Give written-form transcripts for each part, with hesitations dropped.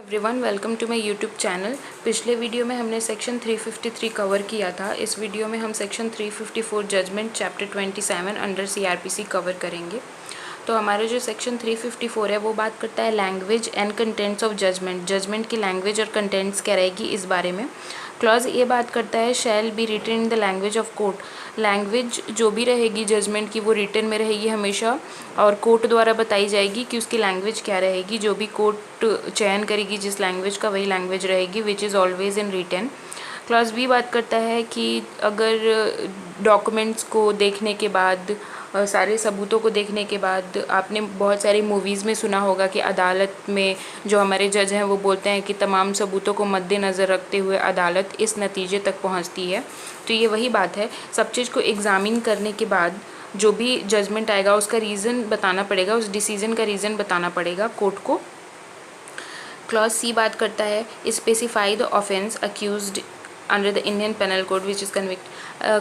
Everyone welcome to my YouTube channel. पिछले video में हमने सेक्शन 353 कवर किया था। इस वीडियो में हम section 354 judgment chapter 27 under CrPC cover करेंगे। तो हमारा जो सेक्शन 354 है वो बात करता है language and contents of judgment. Judgment की लैंग्वेज और कंटेंट्स क्या रहेगी इस बारे में। क्लॉज ये बात करता है shall be written in the language of court. Language जो भी रहेगी जजमेंट की वो रिटन में रहेगी हमेशा, और कोर्ट द्वारा बताई जाएगी कि उसकी लैंग्वेज क्या रहेगी। जो भी कोर्ट चयन करेगी जिस लैंग्वेज का, वही लैंग्वेज रहेगी which is always in written. Clause B बात करता है कि अगर डॉक्यूमेंट्स को देखने के बाद, सारे सबूतों को देखने के बाद, आपने बहुत सारी मूवीज़ में सुना होगा कि अदालत में जो हमारे जज हैं वो बोलते हैं कि तमाम सबूतों को मद्देनज़र रखते हुए अदालत इस नतीजे तक पहुंचती है। तो ये वही बात है, सब चीज़ को एग्ज़ामिन करने के बाद जो भी जजमेंट आएगा उसका रीज़न बताना पड़ेगा, उस डिसीज़न का रीज़न बताना पड़ेगा कोर्ट को। क्लॉज सी बात करता है specify the offence accused under the Indian Penal Code which is convict.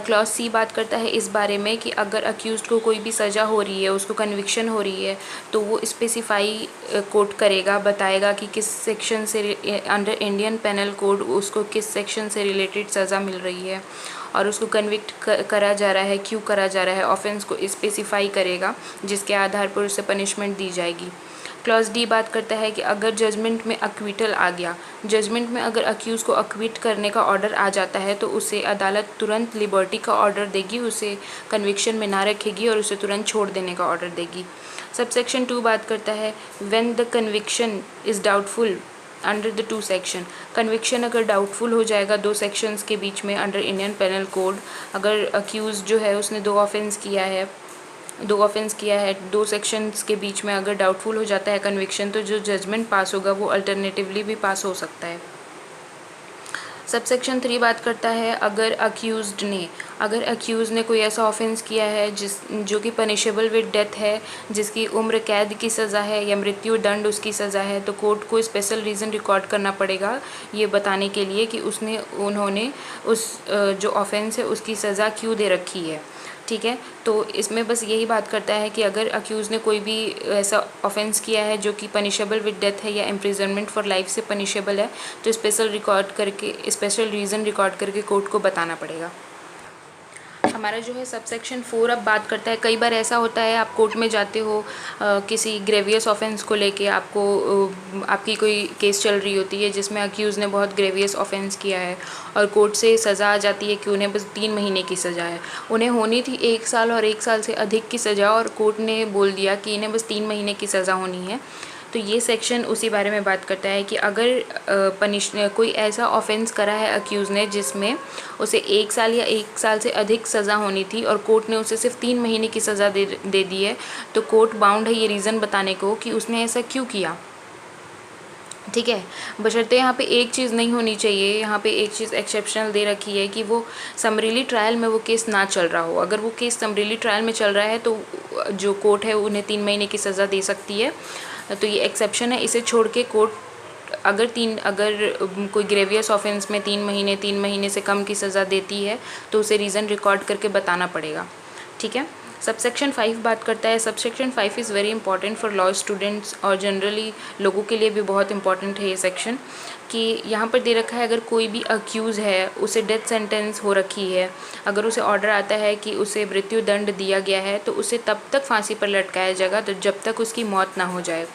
Clause C बात करता है इस बारे में कि अगर अक्यूज्ड को कोई भी सज़ा हो रही है, उसको कन्विक्शन हो रही है, तो वो स्पेसिफाई कोड करेगा, बताएगा कि किस सेक्शन से अंडर इंडियन पेनल कोड उसको किस सेक्शन से रिलेटेड सज़ा मिल रही है और उसको कन्विक्ट करा जा रहा है, क्यों करा जा रहा है। ऑफेंस को स्पेसिफाई करेगा जिसके आधार पर उसे पनिशमेंट दी जाएगी। क्लॉज डी बात करता है कि अगर जजमेंट में अक्विटल आ गया, जजमेंट में अगर अक्यूज़ को अक्विट करने का ऑर्डर आ जाता है तो उसे अदालत तुरंत लिबर्टी का ऑर्डर देगी, उसे कन्विक्शन में ना रखेगी और उसे तुरंत छोड़ देने का ऑर्डर देगी। सबसेक्शन 2 बात करता है when the conviction is doubtful under the 2 section. Conviction अगर डाउटफुल हो जाएगा 2 सेक्शंस के बीच में अंडर इंडियन पेनल कोड, अगर अक्यूज़ जो है उसने 2 ऑफेंस किया है, 2 सेक्शंस के बीच में अगर डाउटफुल हो जाता है कन्विक्शन, तो जो जजमेंट पास होगा वो अल्टरनेटिवली भी पास हो सकता है। सबसेक्शन 3 बात करता है अगर अक्यूज़ ने कोई ऐसा ऑफेंस किया है जो कि पनिशेबल विद डेथ है, जिसकी उम्र कैद की सज़ा है या मृत्यु दंड उसकी सज़ा है, तो कोर्ट को स्पेशल रीज़न रिकॉर्ड करना पड़ेगा ये बताने के लिए कि उन्होंने उस जो ऑफेंस है उसकी सज़ा क्यों दे रखी है। ठीक है, तो इसमें बस यही बात करता है कि अगर अक्यूज़ ने कोई भी ऐसा ऑफेंस किया है जो कि पनिशेबल विद डेथ है या इम्प्रिजनमेंट फॉर लाइफ से पनिशेबल है, तो स्पेशल रीज़न रिकॉर्ड करके कोर्ट को बताना पड़ेगा। हमारा जो है सबसेक्शन 4 अब बात करता है, कई बार ऐसा होता है आप कोर्ट में जाते हो किसी ग्रेवियस ऑफेंस को लेके, आपकी कोई केस चल रही होती है जिसमें अक्यूज़ ने बहुत ग्रेवियस ऑफेंस किया है और कोर्ट से सज़ा आ जाती है कि उन्हें बस 3 महीने की सज़ा है। उन्हें होनी थी 1 साल और 1 साल से अधिक की सज़ा, और कोर्ट ने बोल दिया कि इन्हें बस 3 महीने की सज़ा होनी है। तो ये सेक्शन उसी बारे में बात करता है कि अगर कोई ऐसा ऑफेंस करा है अक्यूज़ ने जिसमें उसे 1 साल या 1 साल से अधिक सज़ा होनी थी और कोर्ट ने उसे सिर्फ 3 महीने की सज़ा दे दी है, तो कोर्ट बाउंड है ये रीज़न बताने को कि उसने ऐसा क्यों किया। ठीक है, बशर्ते यहाँ पे एक चीज़ नहीं होनी चाहिए, यहाँ पे एक चीज़ एक्सेप्शनल दे रखी है कि वो समरीली ट्रायल में वो केस ना चल रहा हो। अगर वो केस समरीली ट्रायल में चल रहा है तो जो कोर्ट है उन्हें 3 महीने की सज़ा दे सकती है। तो ये एक्सेप्शन है, इसे छोड़ के कोर्ट अगर कोई ग्रेवियस ऑफेंस में 3 महीने से कम की सज़ा देती है तो उसे रीज़न रिकॉर्ड करके बताना पड़ेगा। ठीक है, सबसेक्शन 5 बात करता है, subsection 5 is very important for law students और जनरली लोगों के लिए भी बहुत इंपॉर्टेंट है ये सेक्शन। कि यहाँ पर दे रखा है अगर कोई भी अक्यूज़ है, उसे डेथ सेंटेंस हो रखी है, अगर उसे ऑर्डर आता है कि उसे मृत्यु दंड दिया गया है तो उसे तब तक फांसी पर लटकाया जाएगा तो जब तक उसकी मौत ना हो जाए।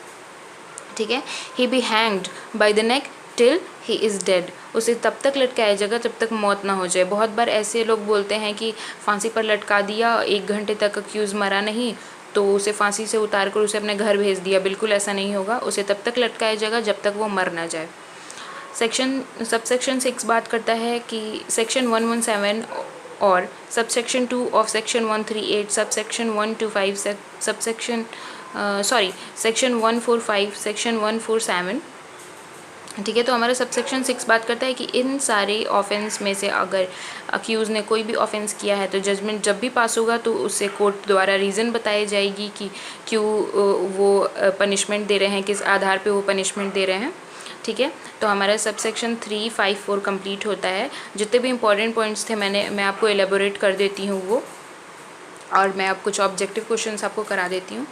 ठीक है, he be hanged by the neck till he is dead, उसे तब तक लटकाया जाएगा जब तक मौत ना हो जाए। बहुत बार ऐसे लोग बोलते हैं कि फांसी पर लटका दिया, 1 घंटे तक अक्यूज़ मरा नहीं तो उसे फांसी से उतार कर उसे अपने घर भेज दिया। बिल्कुल ऐसा नहीं होगा, उसे तब तक लटकाया जाएगा जब तक वो मर ना जाए। सबसेक्शन 6 बात करता है कि सेक्शन 117 और subsection 2 of section 138, subsection 125, section 145, section 147। ठीक है, तो हमारा सबसेक्शन 6 बात करता है कि इन सारे ऑफेंस में से अगर अक्यूज़ ने कोई भी ऑफेंस किया है तो जजमेंट जब भी पास होगा तो उससे कोर्ट द्वारा रीज़न बताई जाएगी कि क्यों वो पनिशमेंट दे रहे हैं, किस आधार पे वो पनिशमेंट दे रहे हैं। ठीक है, तो हमारा सबसेक्शन 3, 5, 4 कंप्लीट होता है। जितने भी इंपॉर्टेंट पॉइंट्स थे मैं आपको एलेबोरेट कर देती हूँ वो, और मैं अब कुछ ऑब्जेक्टिव क्वेश्चंस आपको करा देती हूँ।